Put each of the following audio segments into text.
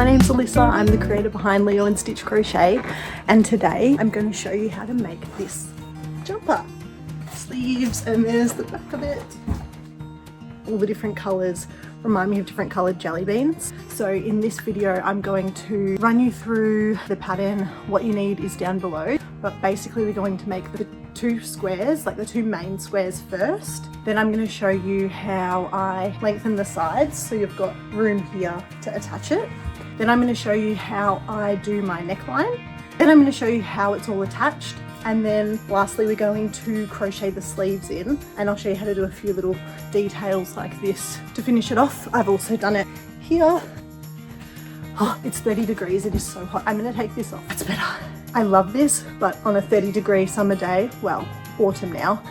my name's Alyssa. I'm the creator behind Leo and Stitch Crochet, and today I'm going to show you how to make this jumper. Sleeves, and there's the back of it. All the different colours remind me of different coloured jelly beans. So in this video I'm going to run you through the pattern. What you need is down below, but basically we're going to make the two squares, like the two main squares first. Then I'm going to show you how I lengthen the sides so you've got room here to attach it. Then I'm going to show you how I do my neckline. Then I'm going to show you how it's all attached. And then lastly, we're going to crochet the sleeves in, and I'll show you how to do a few little details like this to finish it off. I've also done it here. Oh, it's 30 degrees. It is so hot. I'm going to take this off. That's better. I love this, but on a 30-degree summer day, well, autumn now,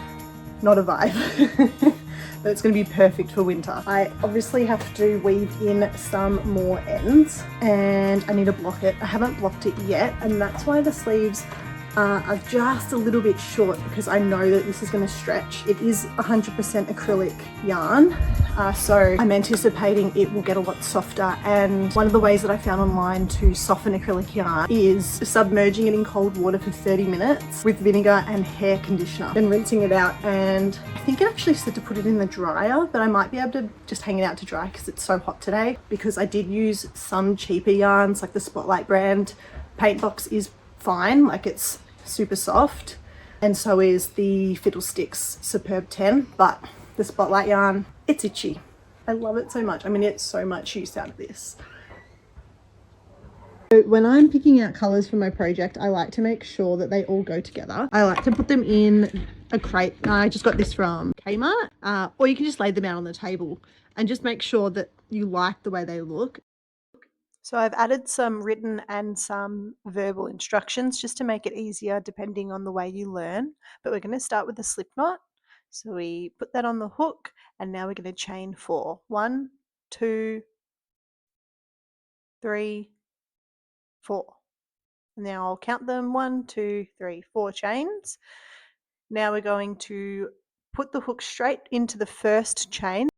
not a vibe. But it's going to be perfect for winter. I obviously have to weave in some more ends, and I need to block it. I haven't blocked it yet, and that's why the sleeves are just a little bit short, because I know that this is going to stretch. It is 100% acrylic yarn, so I'm anticipating it will get a lot softer. And one of the ways that I found online to soften acrylic yarn is submerging it in cold water for 30 minutes with vinegar and hair conditioner, then rinsing it out. And I think it actually said to put it in the dryer, but I might be able to just hang it out to dry because it's so hot today. Because I did use some cheaper yarns, like the Spotlight brand. Paintbox is fine, like it's super soft, and so is the Fiddlesticks Superb 10, but the Spotlight yarn, it's itchy. I love it so much. I mean, it's so much use out of this. So when I'm picking out colours for my project, I like to make sure that they all go together. I like to put them in a crate. I just got this from Kmart, or you can just lay them out on the table and just make sure that you like the way they look. So I've added some written and some verbal instructions just to make it easier depending on the way you learn. But we're going to start with the slip knot. So we put that on the hook, and now we're going to chain 4. 1, 2, 3, 4. And now I'll count them. 1, 2, 3, 4 chains. Now we're going to put the hook straight into the first chain,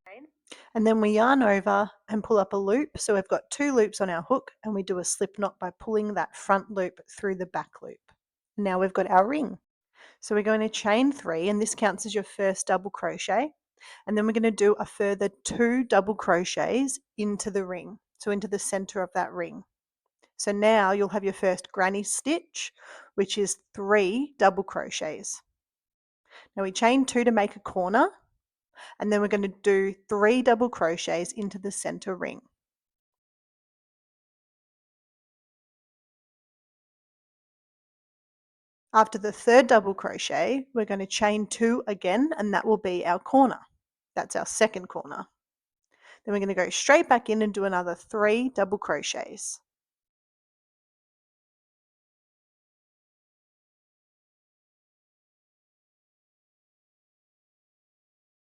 and then we yarn over and pull up a loop. So we've got 2 loops on our hook, and we do a slip knot by pulling that front loop through the back loop. Now we've got our ring. So we're going to chain 3, and this counts as your first double crochet. And then we're going to do a further 2 double crochets into the ring, so into the center of that ring. So now you'll have your first granny stitch, which is 3 double crochets. Now we chain 2 to make a corner, and then we're going to do 3 double crochets into the center ring. After the 3rd double crochet, we're going to chain 2 again, and that will be our corner. That's our second corner. Then we're going to go straight back in and do another 3 double crochets.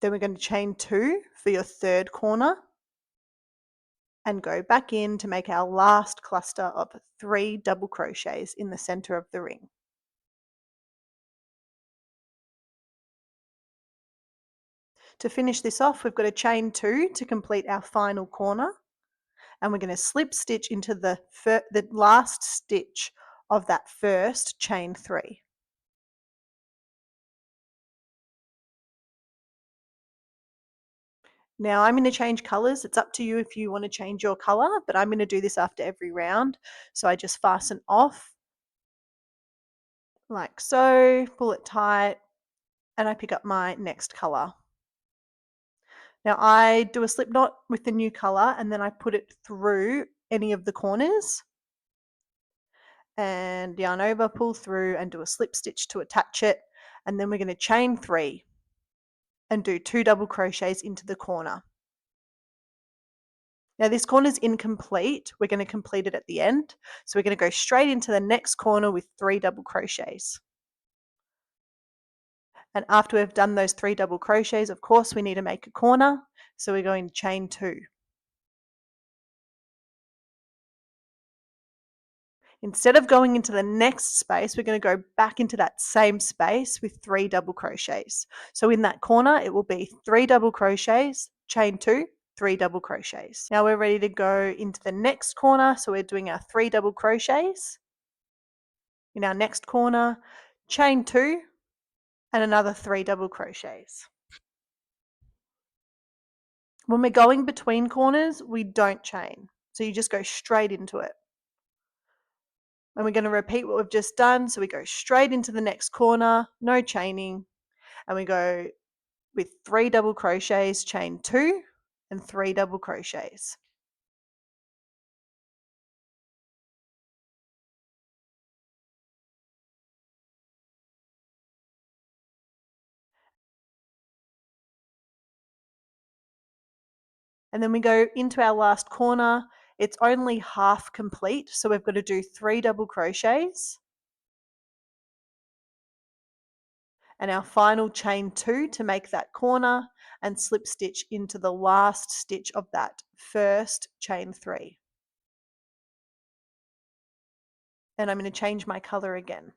Then we're going to chain 2 for your 3rd corner and go back in to make our last cluster of 3 double crochets in the center of the ring. To finish this off, we've got to chain 2 to complete our final corner, and we're going to slip stitch into the last stitch of that first chain 3. Now I'm going to change colours. It's up to you if you want to change your colour, but I'm going to do this after every round. So I just fasten off like so, pull it tight, and I pick up my next colour. Now I do a slip knot with the new colour, and then I put it through any of the corners and yarn over, pull through, and do a slip stitch to attach it. And then we're going to chain 3 and do 2 double crochets into the corner. Now this corner is incomplete. We're going to complete it at the end. So we're going to go straight into the next corner with 3 double crochets. And after we've done those 3 double crochets, of course, we need to make a corner. So we're going to chain 2. Instead of going into the next space, we're going to go back into that same space with 3 double crochets. So in that corner, it will be 3 double crochets, chain 2, 3 double crochets. Now we're ready to go into the next corner, so we're doing our 3 double crochets in our next corner, chain 2 and another 3 double crochets. When we're going between corners, we don't chain, so you just go straight into it. And we're going to repeat what we've just done, so we go straight into the next corner, no chaining, and we go with 3 double crochets, chain 2 and 3 double crochets. And then we go into our last corner. It's only half complete, so we've got to do 3 double crochets and our final chain 2 to make that corner and slip stitch into the last stitch of that first chain 3. And I'm going to change my color again.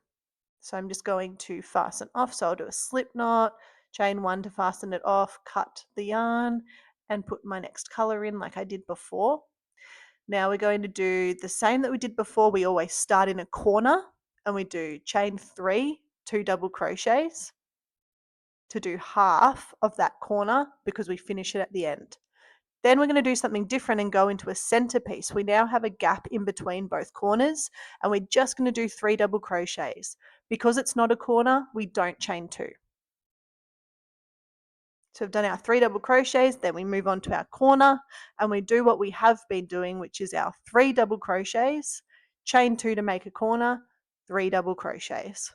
So I'm just going to fasten off. So I'll do a slip knot, chain 1 to fasten it off, cut the yarn and put my next color in like I did before. Now we're going to do the same that we did before. We always start in a corner and we do chain 3, 2 double crochets to do half of that corner because we finish it at the end. Then we're going to do something different and go into a center piece. We now have a gap in between both corners and we're just going to do 3 double crochets. Because it's not a corner, we don't chain 2. So we've done our 3 double crochets, then we move on to our corner and we do what we have been doing, which is our 3 double crochets, chain 2 to make a corner, 3 double crochets.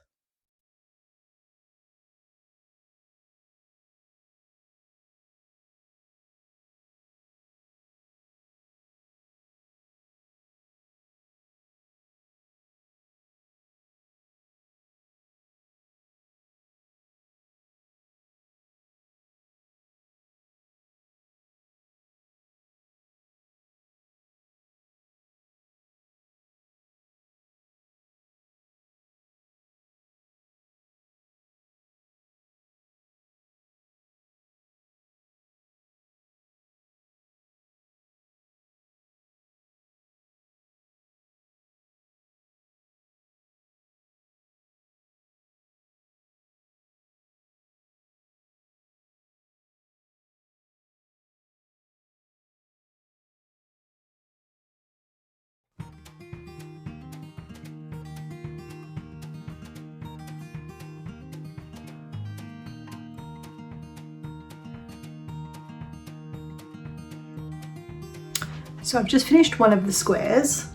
So I've just finished one of the squares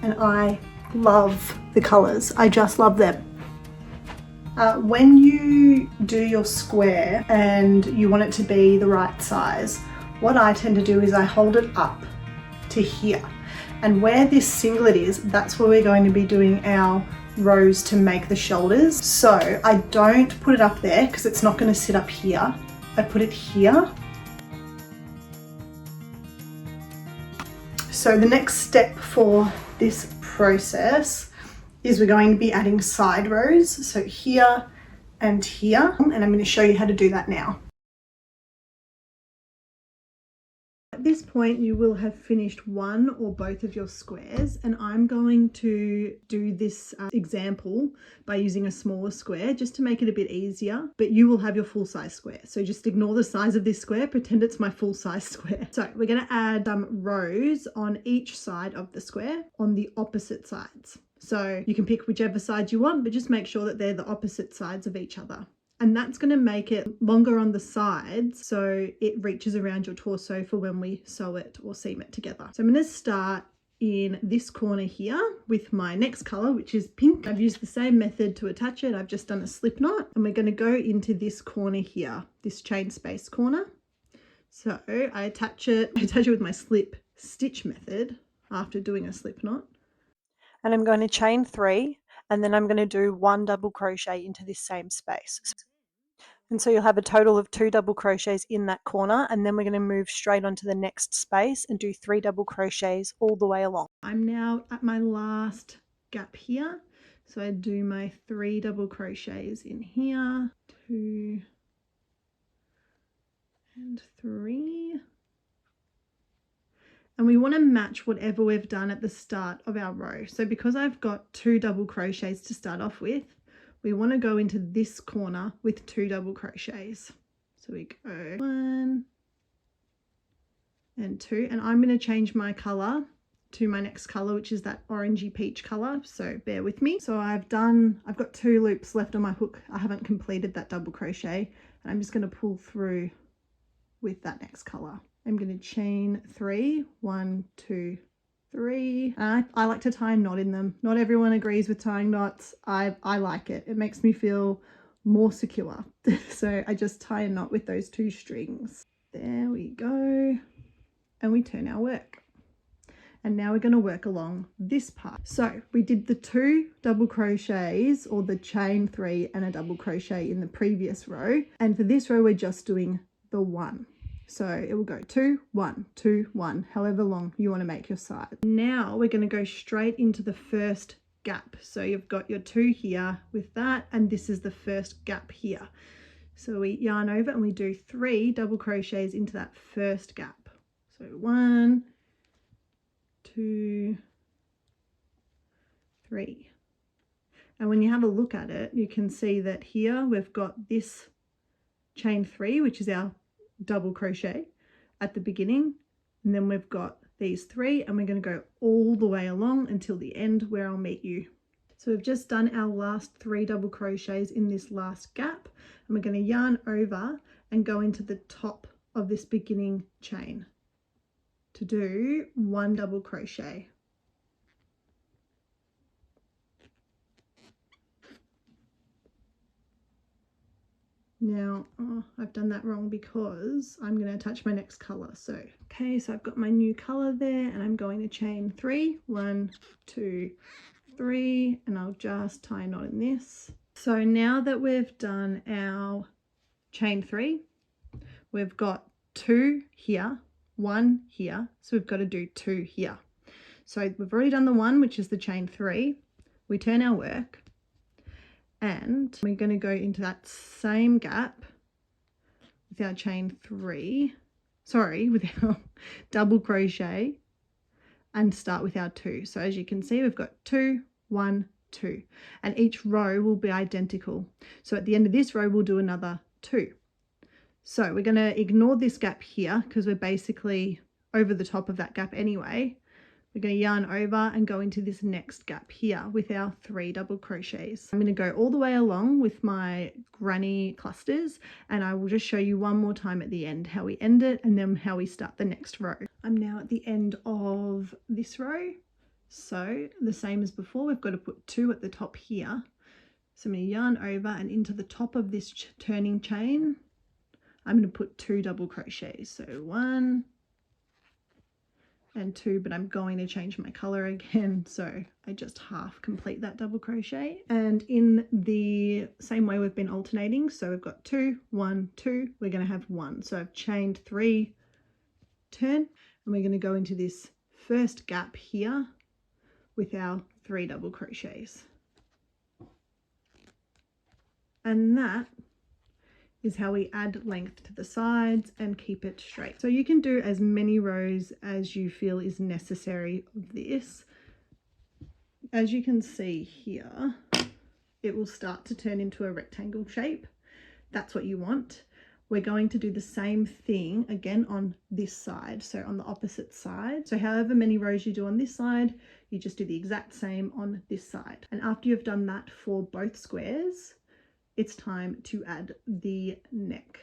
and I love the colours. I just love them. When you do your square and you want it to be the right size, what I tend to do is I hold it up to here. And where this singlet is, that's where we're going to be doing our rows to make the shoulders. So I don't put it up there because it's not going to sit up here. I put it here. So the next step for this process is we're going to be adding side rows. So here and here, and I'm going to show you how to do that now. At this point you will have finished one or both of your squares, and I'm going to do this example by using a smaller square just to make it a bit easier, but you will have your full size square. So just ignore the size of this square, pretend it's my full size square. So we're going to add rows on each side of the square on the opposite sides. So you can pick whichever side you want, but just make sure that they're the opposite sides of each other. And that's going to make it longer on the sides so it reaches around your torso for when we sew it or seam it together. So I'm going to start in this corner here with my next colour, which is pink. I've used the same method to attach it. I've just done a slip knot, and we're going to go into this corner here, this chain space corner. So I attach it with my slip stitch method after doing a slip knot. And I'm going to chain 3, and then I'm going to do 1 double crochet into this same space. And so you'll have a total of 2 double crochets in that corner, and then we're going to move straight onto the next space and do 3 double crochets all the way along. I'm now at my last gap here, so I do my 3 double crochets in here, 2 and 3. And we want to match whatever we've done at the start of our row. So because I've got 2 double crochets to start off with, we want to go into this corner with 2 double crochets. So we go 1 and 2, and I'm going to change my color to my next color, which is that orangey peach color, so bear with me. So I've got 2 loops left on my hook. I haven't completed that double crochet, and I'm just going to pull through with that next color. I'm going to chain 3, 1, 2, 3. I like to tie a knot in them. Not everyone agrees with tying knots. I like it. It makes me feel more secure. So I just tie a knot with those 2 strings. There we go. And we turn our work. And now we're going to work along this part. So we did the 2 double crochets, or the chain 3 and a double crochet in the previous row. And for this row, we're just doing the 1. So it will go 2, 1, 2, 1, however long you want to make your side. Now we're going to go straight into the first gap. So you've got your 2 here with that, and this is the first gap here. So we yarn over and we do 3 double crochets into that first gap. So 1, 2, 3. And when you have a look at it, you can see that here we've got this chain 3, which is our double crochet at the beginning, and then we've got these 3, and we're going to go all the way along until the end where I'll meet you. So we've just done our last 3 double crochets in this last gap, and we're going to yarn over and go into the top of this beginning chain to do 1 double crochet. Now, I've done that wrong because I'm going to attach my next color. So, okay, so I've got my new color there, and I'm going to chain 3, 1, 2, 3, and I'll just tie a knot in this. So now that we've done our chain 3, we've got 2 here, 1 here, so we've got to do 2 here. So we've already done the 1, which is the chain 3. We turn our work, and we're going to go into that same gap with our chain 3, with our double crochet, and start with our 2. So as you can see, we've got 2, 1, 2, and each row will be identical. So at the end of this row, we'll do another 2. So we're going to ignore this gap here because we're basically over the top of that gap anyway. We're going to yarn over and go into this next gap here with our 3 double crochets. I'm going to go all the way along with my granny clusters, and I will just show you one more time at the end how we end it and then how we start the next row. I'm now at the end of this row. So the same as before, we've got to put 2 at the top here. So I'm going to yarn over, and into the top of this turning chain, I'm going to put 2 double crochets. So 1 and 2, but I'm going to change my color again, so I just half complete that double crochet. And in the same way we've been alternating, so we've got 2, 1, 2, we're going to have 1. So I've chained 3, turn, and we're going to go into this first gap here with our 3 double crochets. And that is how we add length to the sides and keep it straight. So you can do as many rows as you feel is necessary of this. As you can see here, it will start to turn into a rectangle shape. That's what you want. We're going to do the same thing again on this side, so on the opposite side. So however many rows you do on this side, you just do the exact same on this side. And after you've done that for both squares, it's time to add the neck.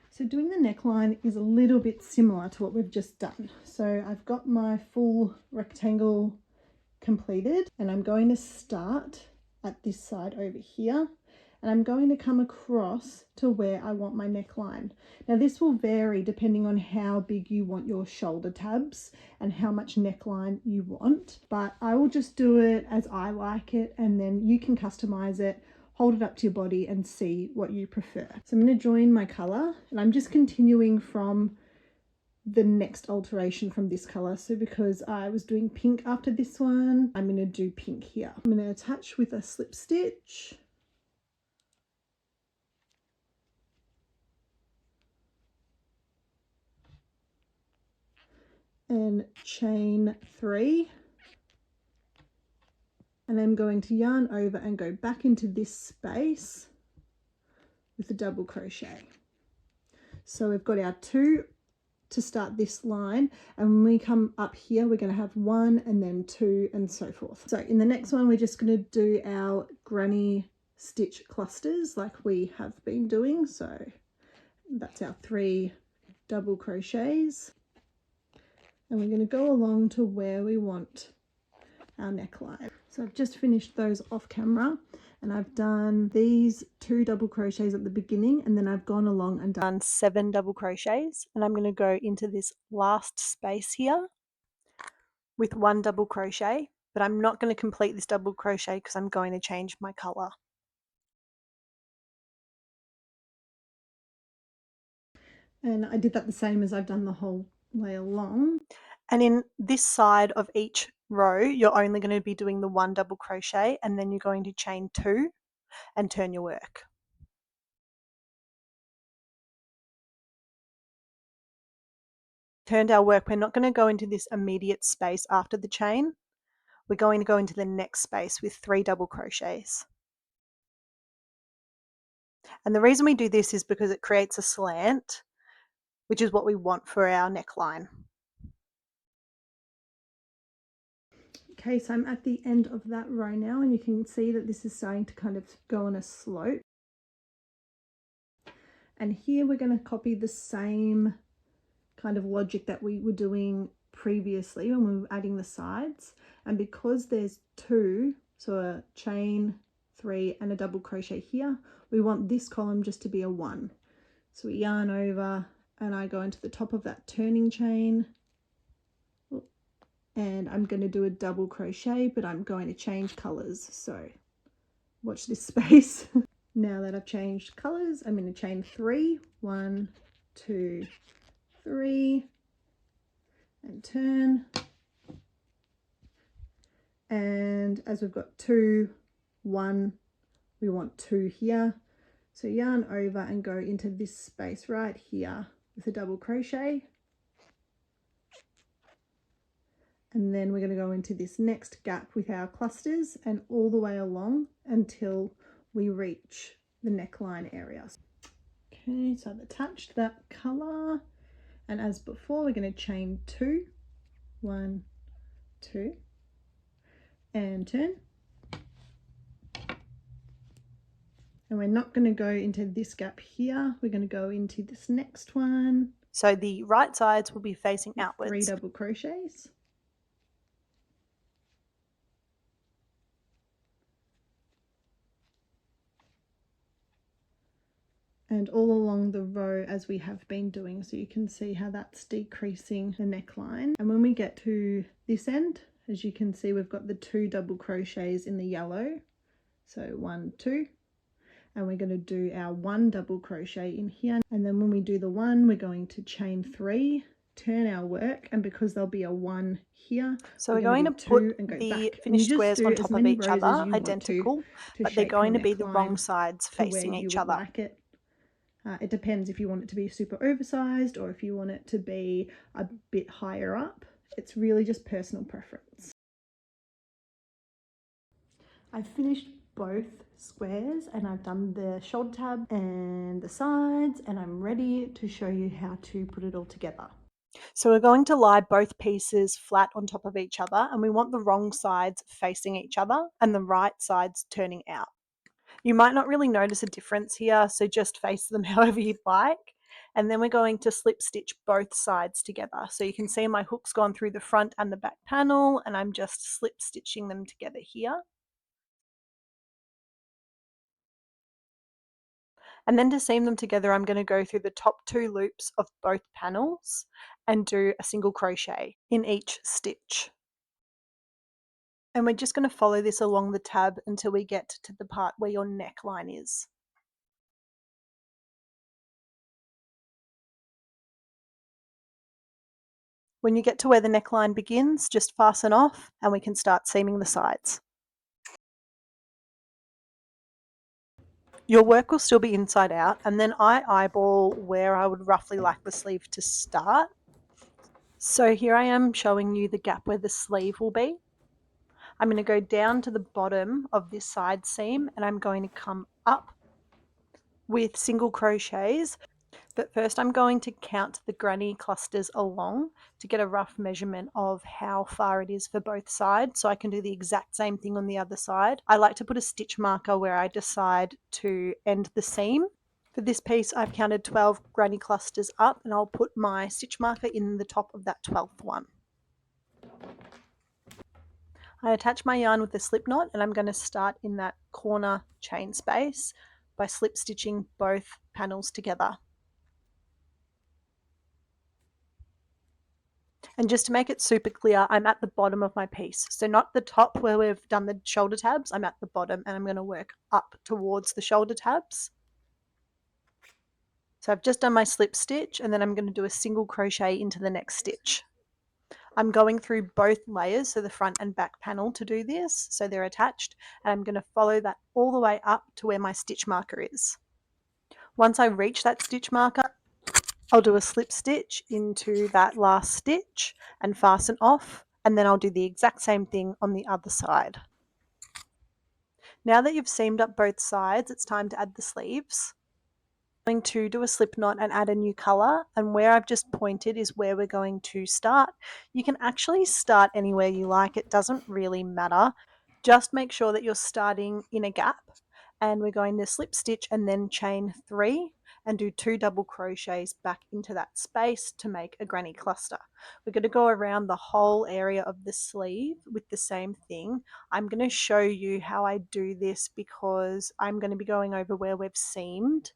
So doing the neckline is a little bit similar to what we've just done. So I've got my full rectangle completed, and I'm going to start at this side over here, and I'm going to come across to where I want my neckline. Now this will vary depending on how big you want your shoulder tabs and how much neckline you want, but I will just do it as I like it, and then you can customize it, hold it up to your body and see what you prefer. So I'm going to join my color, and I'm just continuing from the next alteration from this color. So because I was doing pink after this one, I'm going to do pink here. I'm going to attach with a slip stitch. and chain 3, and I'm going to yarn over and go back into this space with a double crochet. So we've got our 2 to start this line, and when we come up here we're going to have 1 and then 2 and so forth. So in the next one we're just going to do our granny stitch clusters like we have been doing. So that's our 3 double crochets, and we're going to go along to where we want our neckline. So I've just finished those off camera, and I've done these 2 double crochets at the beginning, and then I've gone along and done 7 double crochets, and I'm going to go into this last space here with 1 double crochet, but I'm not going to complete this double crochet because I'm going to change my color. And I did that the same as I've done the whole way along. And in this side of each row, you're only going to be doing the 1 double crochet, and then you're going to chain 2 and turn your work. Turned our work, we're not going to go into this immediate space after the chain. We're going to go into the next space with 3 double crochets. And the reason we do this is because it creates a slant, which is what we want for our neckline. Okay, so I'm at the end of that row now, and you can see that this is starting to kind of go on a slope. And here we're going to copy the same kind of logic that we were doing previously when we were adding the sides. And because there's 2, so a chain 3 and a double crochet here, we want this column just to be a 1. So we yarn over and I go into the top of that turning chain, and I'm going to do a double crochet, but I'm going to change colors, so watch this space. Now that I've changed colors, I'm going to chain 3, 1, 2, 3, and turn. And as we've got 2, 1, we want 2 here, so yarn over and go into this space right here with a double crochet, and then we're going to go into this next gap with our clusters and all the way along until we reach the neckline area. Okay, so I've attached that color, and as before we're going to chain 2, 1, 2, and turn. And we're not going to go into this gap here, we're going to go into this next one. So the right sides will be facing outwards. 3 double crochets. And all along the row as we have been doing, so you can see how that's decreasing the neckline. And when we get to this end, as you can see, we've got the 2 double crochets in the yellow, so 1, 2, and we're going to do our 1 double crochet in here, and then when we do the 1 we're going to chain 3, turn our work, and because there'll be a 1 here, so we're going to put the finished squares on top of each other, identical, but they're going to be the wrong sides facing each other. Like it. It depends if you want it to be super oversized or if you want it to be a bit higher up. It's really just personal preference. I've finished both squares and I've done the shoulder tab and the sides, and I'm ready to show you how to put it all together. So we're going to lie both pieces flat on top of each other, and we want the wrong sides facing each other and the right sides turning out. You might not really notice a difference here, so just face them however you'd like. And then we're going to slip stitch both sides together. So you can see my hook's gone through the front and the back panel, and I'm just slip stitching them together here. And then to seam them together, I'm going to go through the top 2 loops of both panels and do a single crochet in each stitch. And we're just going to follow this along the tab until we get to the part where your neckline is. When you get to where the neckline begins, just fasten off and we can start seaming the sides. Your work will still be inside out, and then I eyeball where I would roughly like the sleeve to start. So here I am showing you the gap where the sleeve will be. I'm going to go down to the bottom of this side seam and I'm going to come up with single crochets. But first I'm going to count the granny clusters along to get a rough measurement of how far it is for both sides, so I can do the exact same thing on the other side. I like to put a stitch marker where I decide to end the seam. For this piece I've counted 12 granny clusters up and I'll put my stitch marker in the top of that 12th one. I attach my yarn with a slip knot and I'm going to start in that corner chain space by slip stitching both panels together. And just to make it super clear, I'm at the bottom of my piece. So not the top where we've done the shoulder tabs, I'm at the bottom and I'm going to work up towards the shoulder tabs. So I've just done my slip stitch and then I'm going to do a single crochet into the next stitch. I'm going through both layers, so the front and back panel, to do this, so they're attached, and I'm going to follow that all the way up to where my stitch marker is. Once I reach that stitch marker, I'll do a slip stitch into that last stitch and fasten off, and then I'll do the exact same thing on the other side. Now that you've seamed up both sides, it's time to add the sleeves. I'm going to do a slip knot and add a new colour, and where I've just pointed is where we're going to start. You can actually start anywhere you like, it doesn't really matter. Just make sure that you're starting in a gap, and we're going to slip stitch and then chain 3 and do 2 double crochets back into that space to make a granny cluster. We're going to go around the whole area of the sleeve with the same thing. I'm going to show you how I do this because I'm going to be going over where we've seamed.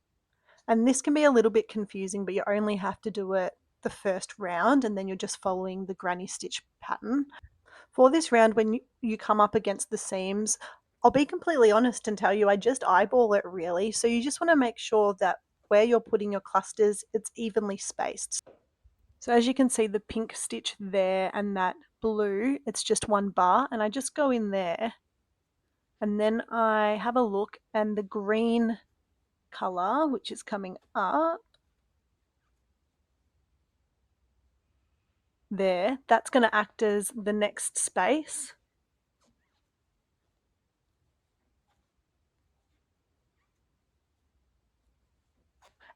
And this can be a little bit confusing, but you only have to do it the first round and then you're just following the granny stitch pattern. For this round, when you come up against the seams, I'll be completely honest and tell you I just eyeball it really. So you just want to make sure that where you're putting your clusters, it's evenly spaced. So as you can see, the pink stitch there and that blue, it's just one bar, and I just go in there and then I have a look, and the green color, which is coming up there, that's going to act as the next space.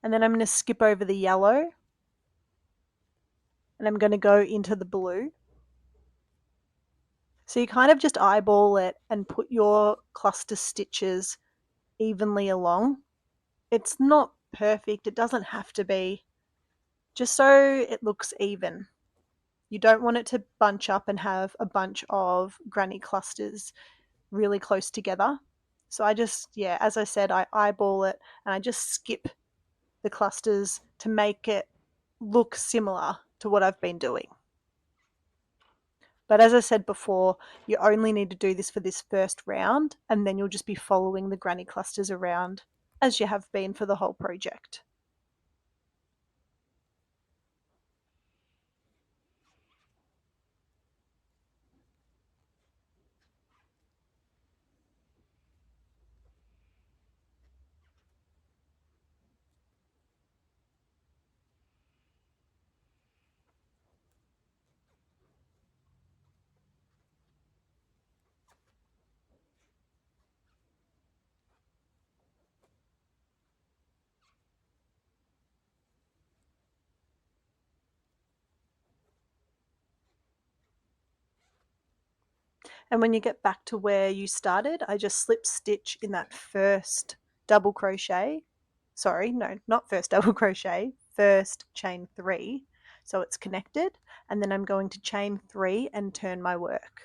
And then I'm going to skip over the yellow and I'm going to go into the blue. So you kind of just eyeball it and put your cluster stitches evenly along. It's not perfect, it doesn't have to be, just so it looks even. You don't want it to bunch up and have a bunch of granny clusters really close together. So I just, yeah, as I said, I eyeball it and I just skip the clusters to make it look similar to what I've been doing. But as I said before, you only need to do this for this first round, and then you'll just be following the granny clusters around as you have been for the whole project. And when you get back to where you started, I just slip stitch in that first double crochet. Sorry, no, not first double crochet, first chain 3. So it's connected, and then I'm going to chain 3 and turn my work.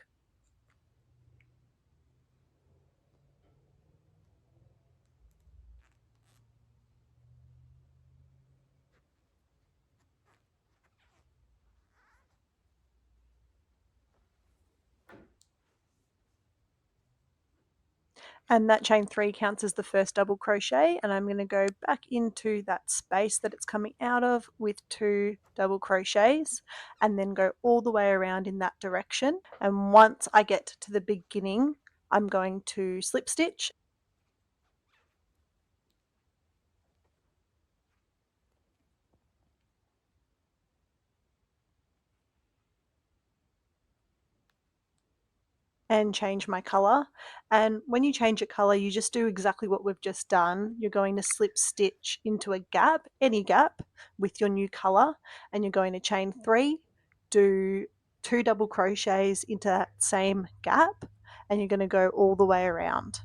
And that chain 3 counts as the first double crochet, and I'm going to go back into that space that it's coming out of with 2 double crochets and then go all the way around in that direction. And once I get to the beginning, I'm going to slip stitch. and change my color. And when you change a color, you just do exactly what we've just done. You're going to slip stitch into a gap, any gap, with your new color, and you're going to chain 3, do 2 double crochets into that same gap, and you're going to go all the way around.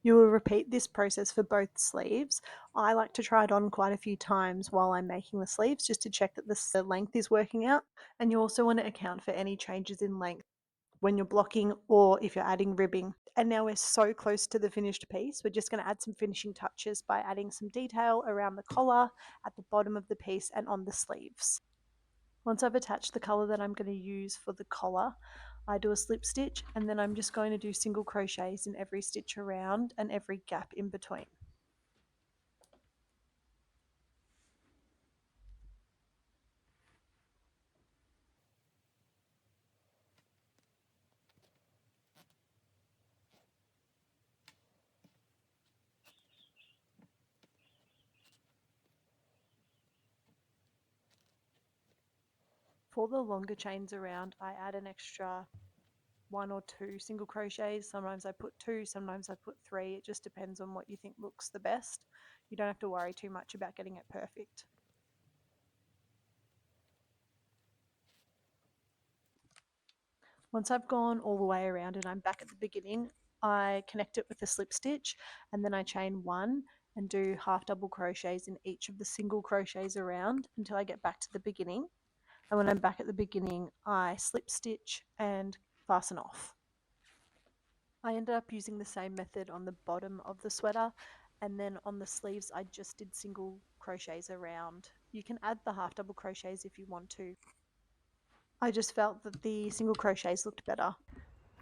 You will repeat this process for both sleeves. I like to try it on quite a few times while I'm making the sleeves just to check that the length is working out. And you also want to account for any changes in length when you're blocking or if you're adding ribbing. And now we're so close to the finished piece. We're just going to add some finishing touches by adding some detail around the collar, at the bottom of the piece, and on the sleeves. Once I've attached the color that I'm going to use for the collar, I do a slip stitch, and then I'm just going to do single crochets in every stitch around and every gap in between. For the longer chains around, I add an extra 1 or 2 single crochets. Sometimes I put 2, sometimes I put 3. It just depends on what you think looks the best. You don't have to worry too much about getting it perfect. Once I've gone all the way around and I'm back at the beginning, I connect it with a slip stitch, and then I chain 1 and do half double crochets in each of the single crochets around until I get back to the beginning. And when I'm back at the beginning, I slip stitch and fasten off. I ended up using the same method on the bottom of the sweater, and then on the sleeves I just did single crochets around. You can add the half double crochets if you want to. I just felt that the single crochets looked better.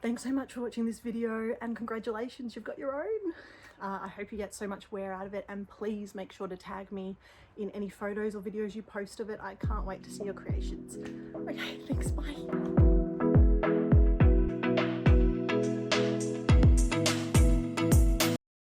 Thanks so much for watching this video, and congratulations, you've got your own. I hope you get so much wear out of it, and please make sure to tag me in any photos or videos you post of it. I can't wait to see your creations. Okay, thanks, bye.